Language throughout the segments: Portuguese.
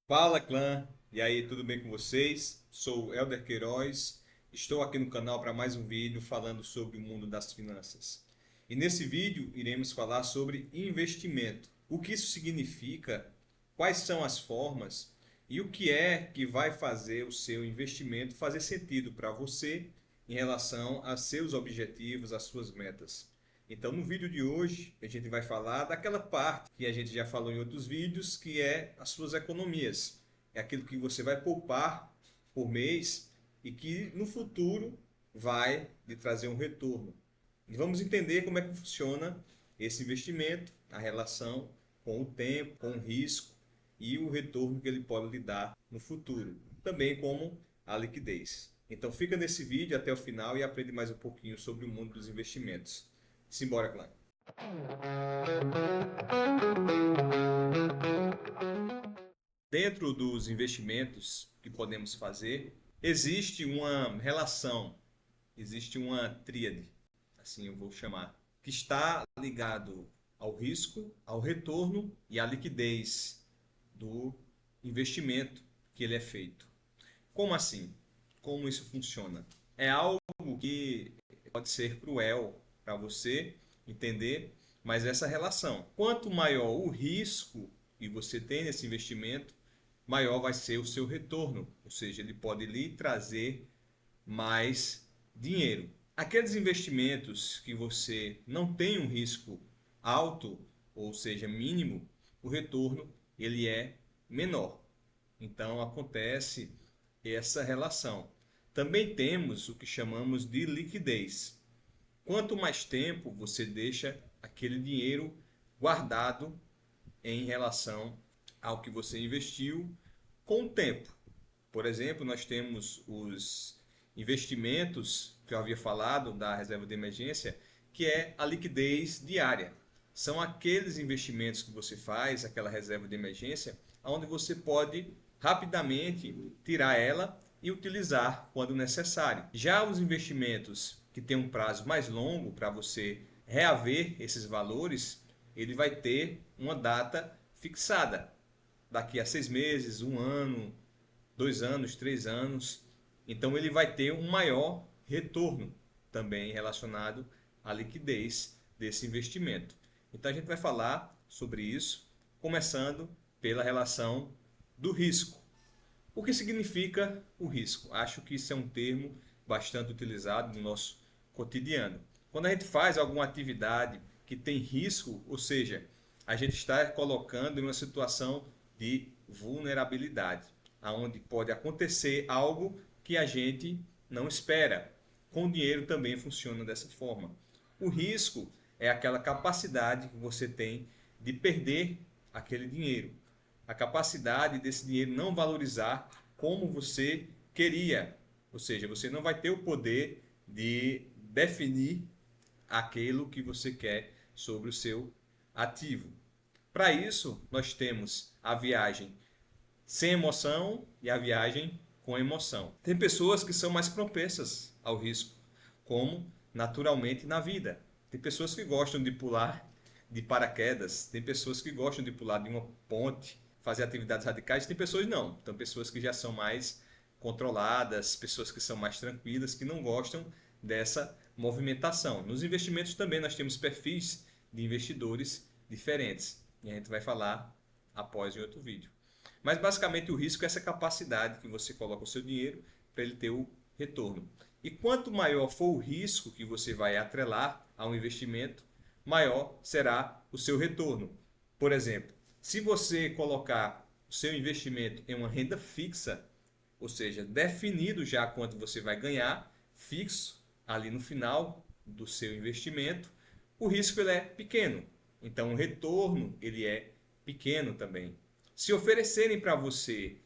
Fala clã, e aí, tudo bem com vocês? Sou o Elder Queiroz, estou aqui no canal para mais um vídeo falando sobre o mundo das finanças. E nesse vídeo iremos falar sobre investimento, o que isso significa, quais são as formas e o que é que vai fazer o seu investimento fazer sentido para você em relação a seus objetivos, às suas metas. Então, no vídeo de hoje, a gente vai falar daquela parte que a gente já falou em outros vídeos, que é as suas economias. É aquilo que você vai poupar por mês e que no futuro vai lhe trazer um retorno. E vamos entender como é que funciona esse investimento, a relação com o tempo, com o risco e o retorno que ele pode lhe dar no futuro, também como a liquidez. Então fica nesse vídeo até o final e aprende mais um pouquinho sobre o mundo dos investimentos. Simbora, clã. Dentro dos investimentos que podemos fazer, existe uma relação, existe uma tríade, assim eu vou chamar, que está ligado ao risco, ao retorno e à liquidez do investimento que ele é feito. Como assim? Como isso funciona? É algo que pode ser cruel para você entender, mas essa relação. Quanto maior o risco que você tem nesse investimento, maior vai ser o seu retorno, ou seja, ele pode lhe trazer mais dinheiro. Aqueles investimentos que você não tem um risco alto, ou seja, mínimo, o retorno ele é menor. Então acontece essa relação. Também temos o que chamamos de liquidez. Quanto mais tempo você deixa aquele dinheiro guardado em relação ao que você investiu com o tempo. Por exemplo, nós temos os investimentos que eu havia falado da reserva de emergência, que é a liquidez diária. São aqueles investimentos que você faz, aquela reserva de emergência, onde você pode rapidamente tirar ela e utilizar quando necessário. Já os investimentos que têm um prazo mais longo para você reaver esses valores, ele vai ter uma data fixada. Daqui a 6 meses, um ano, 2 anos, 3 anos. Então ele vai ter um maior retorno também relacionado à liquidez desse investimento. Então a gente vai falar sobre isso, começando pela relação do risco. O que significa o risco? Acho que isso é um termo bastante utilizado no nosso cotidiano. Quando a gente faz alguma atividade que tem risco, ou seja, a gente está colocando em uma situação de vulnerabilidade, aonde pode acontecer algo que a gente não espera. Com o dinheiro também funciona dessa forma. O risco é aquela capacidade que você tem de perder aquele dinheiro, a capacidade desse dinheiro não valorizar como você queria. Ou seja, você não vai ter o poder de definir aquilo que você quer sobre o seu ativo. Para isso, nós temos a viagem sem emoção e a viagem com emoção. Tem pessoas que são mais propensas ao risco, como naturalmente na vida. Tem pessoas que gostam de pular de paraquedas, tem pessoas que gostam de pular de uma ponte, fazer atividades radicais, tem pessoas não. Então, pessoas que já são mais controladas, pessoas que são mais tranquilas, que não gostam dessa movimentação. Nos investimentos também nós temos perfis de investidores diferentes. E a gente vai falar após em outro vídeo. Mas basicamente o risco é essa capacidade que você coloca o seu dinheiro para ele ter o retorno. E quanto maior for o risco que você vai atrelar a um investimento, maior será o seu retorno. Por exemplo, se você colocar o seu investimento em uma renda fixa, ou seja, definido já quanto você vai ganhar, fixo ali no final do seu investimento, o risco ele é pequeno. Então o retorno ele é pequeno também. Se oferecerem para você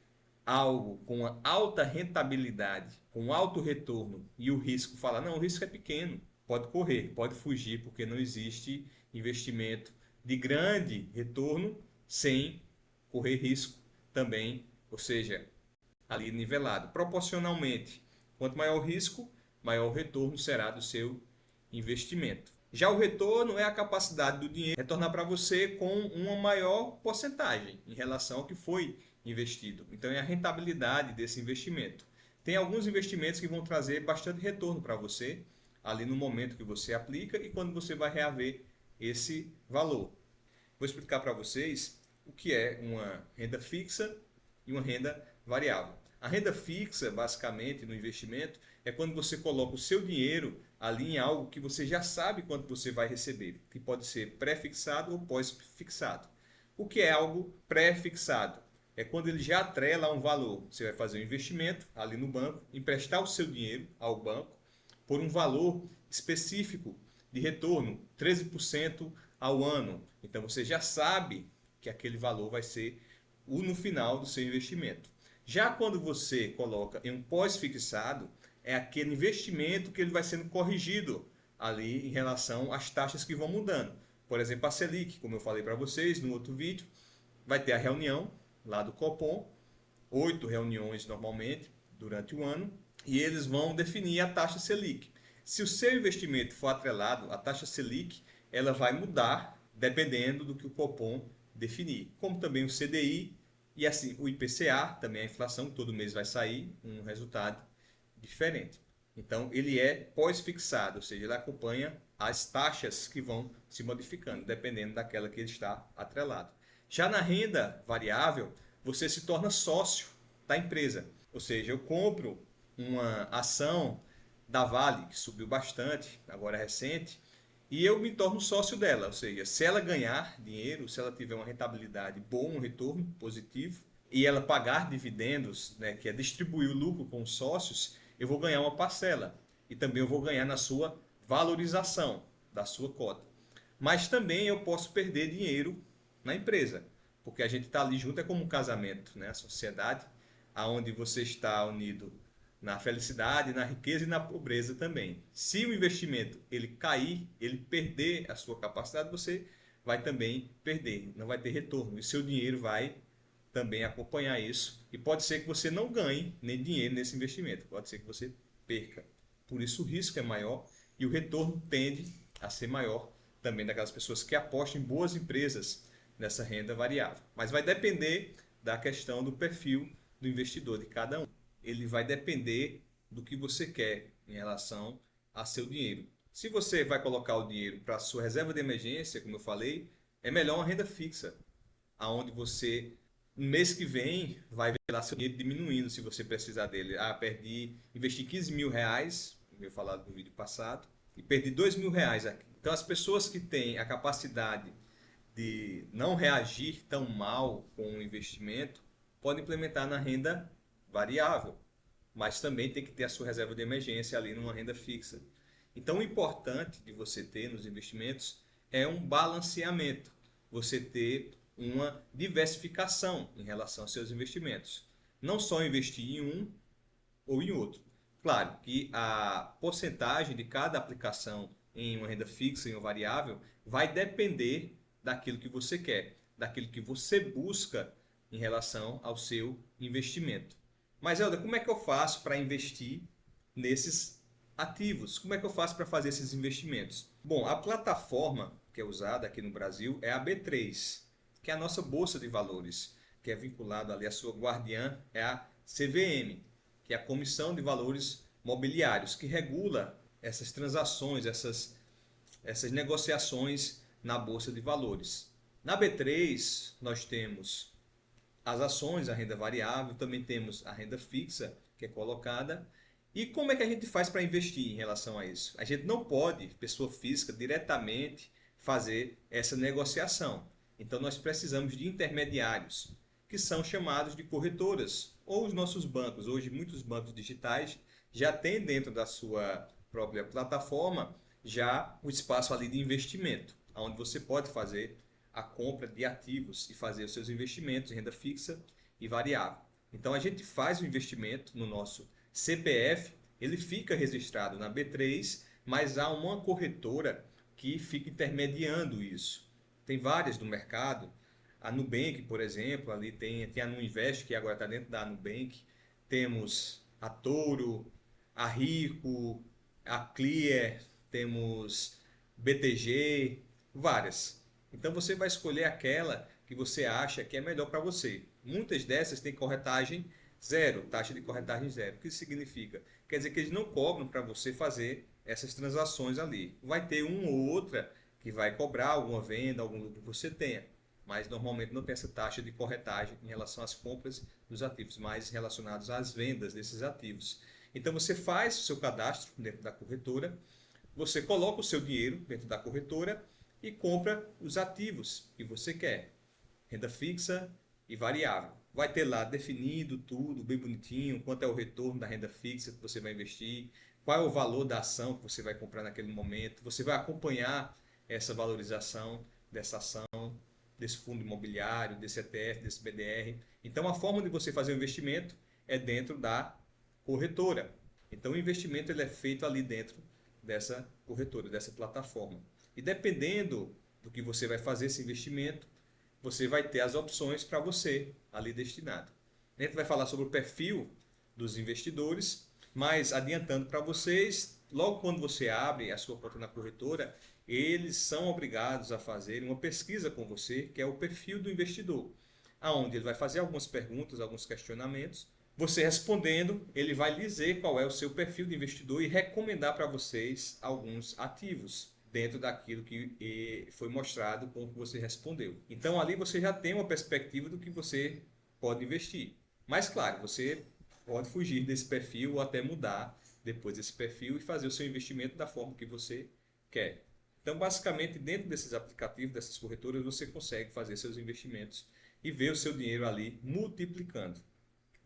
algo com uma alta rentabilidade, com alto retorno e o risco falar, não, o risco é pequeno, pode correr, pode fugir, porque não existe investimento de grande retorno sem correr risco também, ou seja, ali nivelado. Proporcionalmente, quanto maior o risco, maior o retorno será do seu investimento. Já o retorno é a capacidade do dinheiro retornar para você com uma maior porcentagem em relação ao que foi investido. Então é a rentabilidade desse investimento. Tem alguns investimentos que vão trazer bastante retorno para você ali no momento que você aplica e quando você vai reaver esse valor. Vou explicar para vocês o que é uma renda fixa e uma renda variável. A renda fixa, basicamente, no investimento, é quando você coloca o seu dinheiro ali em algo que você já sabe quanto você vai receber, que pode ser pré-fixado ou pós-fixado. O que é algo pré-fixado? É quando ele já atrela um valor. Você vai fazer um investimento ali no banco, emprestar o seu dinheiro ao banco por um valor específico de retorno, 13% ao ano. Então você já sabe que aquele valor vai ser o no final do seu investimento. Já quando você coloca em um pós-fixado, é aquele investimento que ele vai sendo corrigido ali em relação às taxas que vão mudando. Por exemplo, a Selic, como eu falei para vocês no outro vídeo, vai ter a reunião lá do Copom, 8 reuniões normalmente durante o ano, e eles vão definir a taxa Selic. Se o seu investimento for atrelado à taxa Selic, ela vai mudar dependendo do que o Copom definir, como também o CDI e assim o IPCA, também a inflação, todo mês vai sair um resultado diferente. Então ele é pós-fixado, ou seja, ele acompanha as taxas que vão se modificando, dependendo daquela que ele está atrelado. Já na renda variável, você se torna sócio da empresa. Ou seja, eu compro uma ação da Vale, que subiu bastante, agora é recente, e eu me torno sócio dela. Ou seja, se ela ganhar dinheiro, se ela tiver uma rentabilidade boa, um retorno positivo, e ela pagar dividendos, né, que é distribuir o lucro com os sócios, eu vou ganhar uma parcela. E também eu vou ganhar na sua valorização da sua cota. Mas também eu posso perder dinheiro na empresa, porque a gente está ali junto, é como um casamento, né? A sociedade, aonde você está unido na felicidade, na riqueza e na pobreza também. Se o investimento ele cair, ele perder a sua capacidade, você vai também perder, não vai ter retorno. E seu dinheiro vai também acompanhar isso. E pode ser que você não ganhe nem dinheiro nesse investimento, pode ser que você perca. Por isso o risco é maior e o retorno tende a ser maior também daquelas pessoas que apostam em boas empresas nessa renda variável. Mas vai depender da questão do perfil do investidor de cada um. Ele vai depender do que você quer em relação a seu dinheiro. Se você vai colocar o dinheiro para a sua reserva de emergência, como eu falei, é melhor uma renda fixa, aonde você no mês que vem vai ver lá seu dinheiro diminuindo se você precisar dele. Ah, investi 15 mil reais, como eu falado no vídeo passado, e perdi 2 mil reais aqui. Então as pessoas que têm a capacidade de não reagir tão mal com o investimento podem implementar na renda variável, mas também tem que ter a sua reserva de emergência ali numa renda fixa. Então o importante de você ter nos investimentos é um balanceamento, você ter uma diversificação em relação aos seus investimentos. Não só investir em um ou em outro. Claro que a porcentagem de cada aplicação em uma renda fixa e uma variável vai depender daquilo que você quer, daquilo que você busca em relação ao seu investimento. Mas, Helder, como é que eu faço para investir nesses ativos? Como é que eu faço para fazer esses investimentos? Bom, a plataforma que é usada aqui no Brasil é a B3, que é a nossa bolsa de valores, que é vinculado ali à sua guardiã, é a CVM, que é a Comissão de Valores Mobiliários, que regula essas transações, essas negociações na bolsa de valores. Na B3 nós temos as ações, a renda variável, também temos a renda fixa que é colocada. E como é que a gente faz para investir em relação a isso? A gente não pode, pessoa física, diretamente fazer essa negociação. Então nós precisamos de intermediários, que são chamados de corretoras, ou os nossos bancos. Hoje muitos bancos digitais já têm dentro da sua própria plataforma já o espaço ali de investimento, onde você pode fazer a compra de ativos e fazer os seus investimentos em renda fixa e variável. Então a gente faz o investimento no nosso CPF, ele fica registrado na B3, mas há uma corretora que fica intermediando isso. Tem várias no mercado, a Nubank, por exemplo, ali tem a Nuinvest, que agora está dentro da Nubank, temos a Toro, a Rico, a Clear, temos BTG, várias. Então você vai escolher aquela que você acha que é melhor para você. Muitas dessas têm corretagem zero, taxa de corretagem zero. O que isso significa? Quer dizer que eles não cobram para você fazer essas transações ali. Vai ter uma ou outra que vai cobrar alguma venda, algum lucro que você tenha, mas normalmente não tem essa taxa de corretagem em relação às compras dos ativos, mais relacionados às vendas desses ativos. Então você faz o seu cadastro dentro da corretora, você coloca o seu dinheiro dentro da corretora e compra os ativos que você quer, renda fixa e variável. Vai ter lá definido tudo, bem bonitinho, quanto é o retorno da renda fixa que você vai investir, qual é o valor da ação que você vai comprar naquele momento. Você vai acompanhar essa valorização dessa ação, desse fundo imobiliário, desse ETF, desse BDR. Então a forma de você fazer o investimento é dentro da corretora. Então o investimento ele é feito ali dentro dessa corretora, dessa plataforma. E dependendo do que você vai fazer esse investimento, você vai ter as opções para você ali destinado. A gente vai falar sobre o perfil dos investidores, mas adiantando para vocês, logo quando você abre a sua conta na corretora, eles são obrigados a fazer uma pesquisa com você, que é o perfil do investidor, aonde ele vai fazer algumas perguntas, alguns questionamentos. Você respondendo, ele vai lhe dizer qual é o seu perfil de investidor e recomendar para vocês alguns ativos dentro daquilo que foi mostrado com o que você respondeu. Então ali você já tem uma perspectiva do que você pode investir. Mas claro, você pode fugir desse perfil ou até mudar depois desse perfil e fazer o seu investimento da forma que você quer. Então basicamente dentro desses aplicativos, dessas corretoras, você consegue fazer seus investimentos e ver o seu dinheiro ali multiplicando.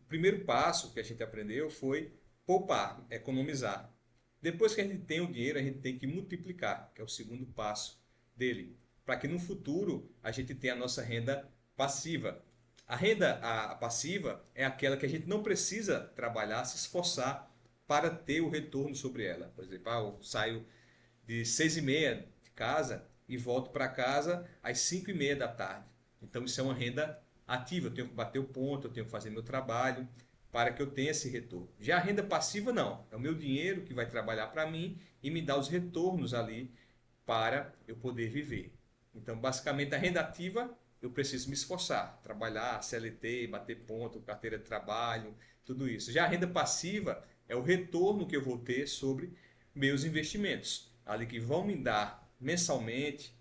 O primeiro passo que a gente aprendeu foi poupar, economizar. Depois que a gente tem o dinheiro, a gente tem que multiplicar, que é o segundo passo dele, para que no futuro a gente tenha a nossa renda passiva. A renda passiva é aquela que a gente não precisa trabalhar, se esforçar para ter o retorno sobre ela. Por exemplo, eu saio de 6h30 de casa e volto para casa às 5h30 da tarde. Então isso é uma renda ativa, eu tenho que bater o ponto, eu tenho que fazer meu trabalho para que eu tenha esse retorno. Já a renda passiva não, é o meu dinheiro que vai trabalhar para mim e me dar os retornos ali para eu poder viver. Então basicamente a renda ativa eu preciso me esforçar, trabalhar, CLT, bater ponto, carteira de trabalho, tudo isso. Já a renda passiva é o retorno que eu vou ter sobre meus investimentos, ali que vão me dar mensalmente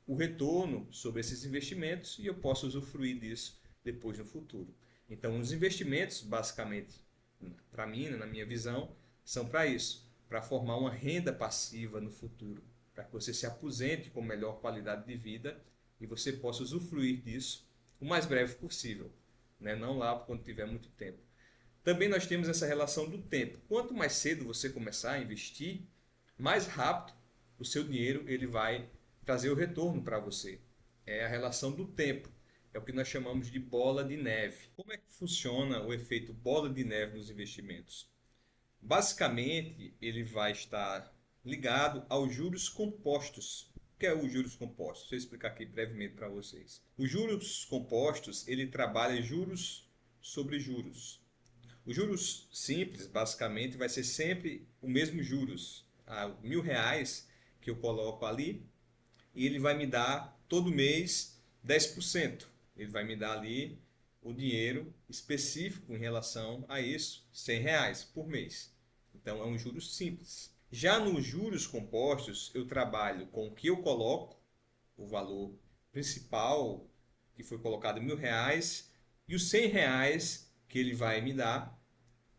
o retorno sobre esses investimentos e eu posso usufruir disso depois no futuro. Então, os investimentos, basicamente, para mim, na minha visão, são para isso, para formar uma renda passiva no futuro, para que você se aposente com melhor qualidade de vida e você possa usufruir disso o mais breve possível, né? Não lá quando tiver muito tempo. Também nós temos essa relação do tempo. Quanto mais cedo você começar a investir, mais rápido o seu dinheiro ele vai trazer o retorno para você. É a relação do tempo. É o que nós chamamos de bola de neve. Como é que funciona o efeito bola de neve nos investimentos? Basicamente, ele vai estar ligado aos juros compostos. O que é os juros compostos? Deixa eu explicar aqui brevemente para vocês. Os juros compostos, ele trabalha juros sobre juros. Os juros simples, basicamente, vai ser sempre o mesmo juros. R$ 1.000 que eu coloco ali, e ele vai me dar todo mês 10%. Ele vai me dar ali o dinheiro específico em relação a isso, R$ 100 por mês. Então é um juros simples. Já nos juros compostos, eu trabalho com o que eu coloco, o valor principal que foi colocado R$ 1.000 e os R$ 100 que ele vai me dar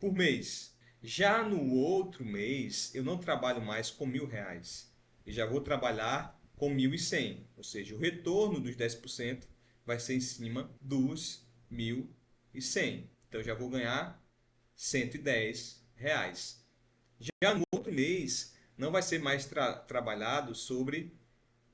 por mês. Já no outro mês, eu não trabalho mais com R$ 1.000. E já vou trabalhar com 1.100, ou seja, o retorno dos 10% vai ser em cima dos 1.100. Então eu já vou ganhar R$ 110. Já no outro mês não vai ser mais trabalhado sobre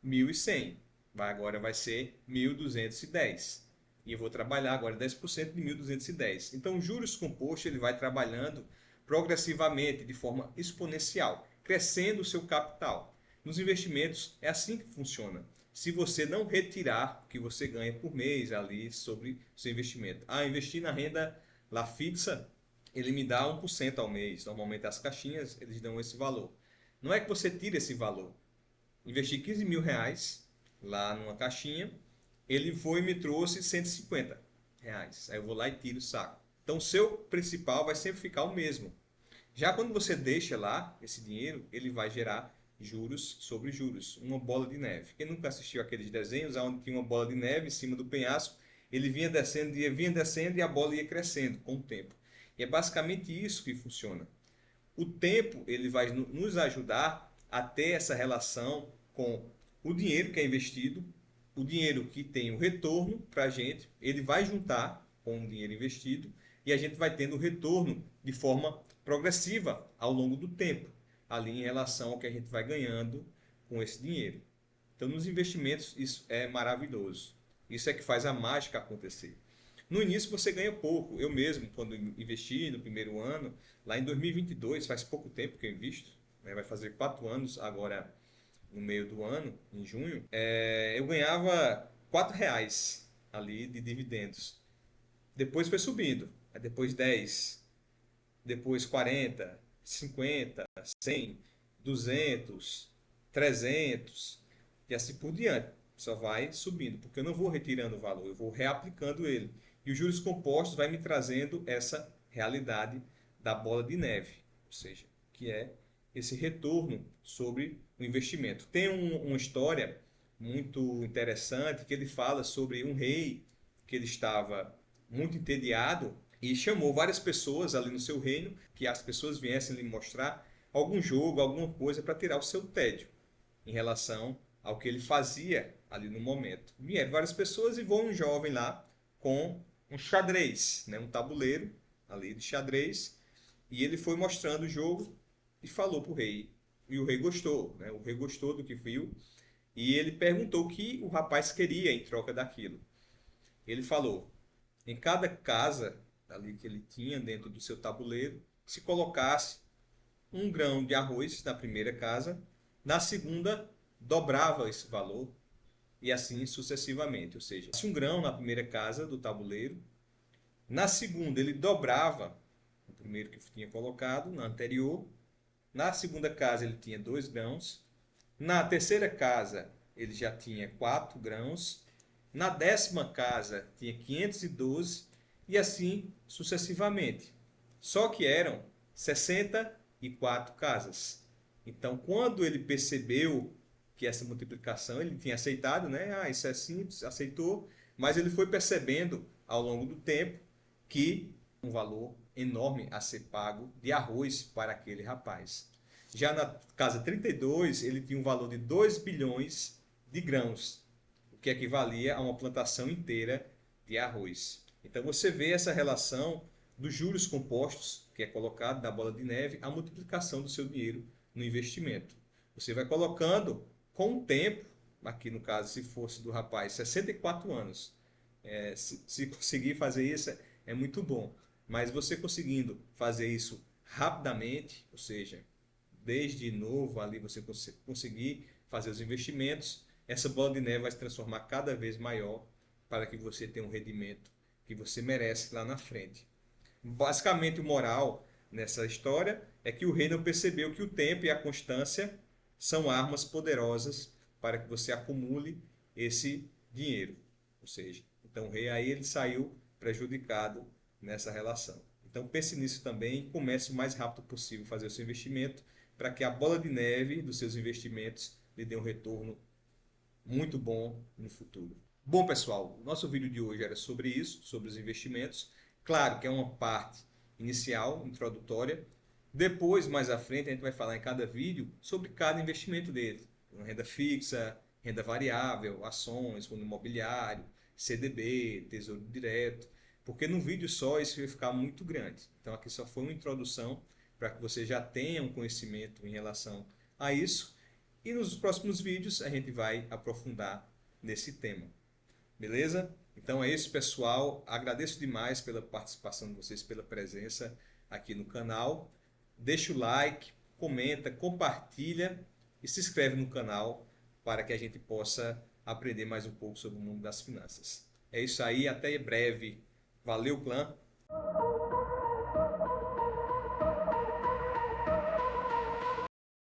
1.100. Agora vai ser 1.210. E eu vou trabalhar agora 10% de 1.210. Então o juros composto ele vai trabalhando progressivamente, de forma exponencial, crescendo o seu capital. Nos investimentos é assim que funciona. Se você não retirar o que você ganha por mês ali sobre o seu investimento. Investir na renda lá fixa, ele me dá 1% ao mês. Normalmente as caixinhas eles dão esse valor. Não é que você tira esse valor. Investir R$ 15.000 lá numa caixinha, ele foi e me trouxe R$ 150. reais. Aí eu vou lá e tiro o saco. Então o seu principal vai sempre ficar o mesmo. Já quando você deixa lá esse dinheiro, ele vai gerar juros sobre juros, uma bola de neve. Quem nunca assistiu aqueles desenhos onde tinha uma bola de neve em cima do penhasco, ele vinha descendo e a bola ia crescendo com o tempo. E é basicamente isso que funciona. O tempo ele vai nos ajudar a ter essa relação com o dinheiro que é investido, o dinheiro que tem o retorno para a gente, ele vai juntar com o dinheiro investido e a gente vai tendo o retorno de forma progressiva ao longo do tempo, ali em relação ao que a gente vai ganhando com esse dinheiro. Então, nos investimentos, isso é maravilhoso. Isso é que faz a mágica acontecer. No início você ganha pouco. Eu mesmo, quando investi no primeiro ano, lá em 2022, faz pouco tempo que eu invisto, né? Vai fazer 4 anos agora no meio do ano, em junho, eu ganhava R$ 4 ali de dividendos. Depois foi subindo. Aí depois 10, depois 40, 50, 100, 200, 300 e assim por diante. Só vai subindo, porque eu não vou retirando o valor, eu vou reaplicando ele. E os juros compostos vai me trazendo essa realidade da bola de neve, ou seja, que é esse retorno sobre o investimento. Tem uma história muito interessante que ele fala sobre um rei que ele estava muito entediado e chamou várias pessoas ali no seu reino, que as pessoas viessem lhe mostrar algum jogo, alguma coisa para tirar o seu tédio em relação ao que ele fazia ali no momento. Vieram várias pessoas e voou um jovem lá com um xadrez, né, um tabuleiro ali de xadrez, e ele foi mostrando o jogo e falou para o rei. E o rei gostou, né? O rei gostou do que viu e ele perguntou o que o rapaz queria em troca daquilo. Ele falou: em cada casa ali que ele tinha dentro do seu tabuleiro, se colocasse um grão de arroz na primeira casa, na segunda dobrava esse valor e assim sucessivamente. Ou seja, se um grão na primeira casa do tabuleiro, na segunda ele dobrava o primeiro que tinha colocado, na anterior, na segunda casa ele tinha 2 grãos, na terceira casa ele já tinha 4 grãos, na 10ª casa tinha 512 e assim sucessivamente. Só que eram 64 casas. Então, quando ele percebeu que essa multiplicação ele tinha aceitado, né? Ah, isso é simples, aceitou, mas ele foi percebendo ao longo do tempo que um valor enorme a ser pago de arroz para aquele rapaz. Já na casa 32, ele tinha um valor de 2 bilhões de grãos, o que equivalia a uma plantação inteira de arroz. Então você vê essa relação dos juros compostos, que é colocado na bola de neve, a multiplicação do seu dinheiro no investimento. Você vai colocando com o tempo, aqui no caso, se fosse do rapaz, 64 anos. Se conseguir fazer isso, é muito bom. Mas você conseguindo fazer isso rapidamente, ou seja, desde novo ali você conseguir fazer os investimentos, essa bola de neve vai se transformar cada vez maior para que você tenha um rendimento que você merece lá na frente. Basicamente, o moral nessa história é que o rei não percebeu que o tempo e a constância são armas poderosas para que você acumule esse dinheiro. Ou seja, então o rei aí ele saiu prejudicado nessa relação. Então pense nisso também e comece o mais rápido possível a fazer o seu investimento para que a bola de neve dos seus investimentos lhe dê um retorno muito bom no futuro. Bom, pessoal, o nosso vídeo de hoje era sobre isso, sobre os investimentos. Claro que é uma parte inicial, introdutória. Depois, mais à frente, a gente vai falar em cada vídeo sobre cada investimento dele. Renda fixa, renda variável, ações, fundo imobiliário, CDB, tesouro direto. Porque num vídeo só isso vai ficar muito grande. Então aqui só foi uma introdução para que você já tenha um conhecimento em relação a isso. E nos próximos vídeos a gente vai aprofundar nesse tema. Beleza? Então é isso, pessoal. Agradeço demais pela participação de vocês, pela presença aqui no canal. Deixa o like, comenta, compartilha e se inscreve no canal para que a gente possa aprender mais um pouco sobre o mundo das finanças. É isso aí, até breve. Valeu, clã!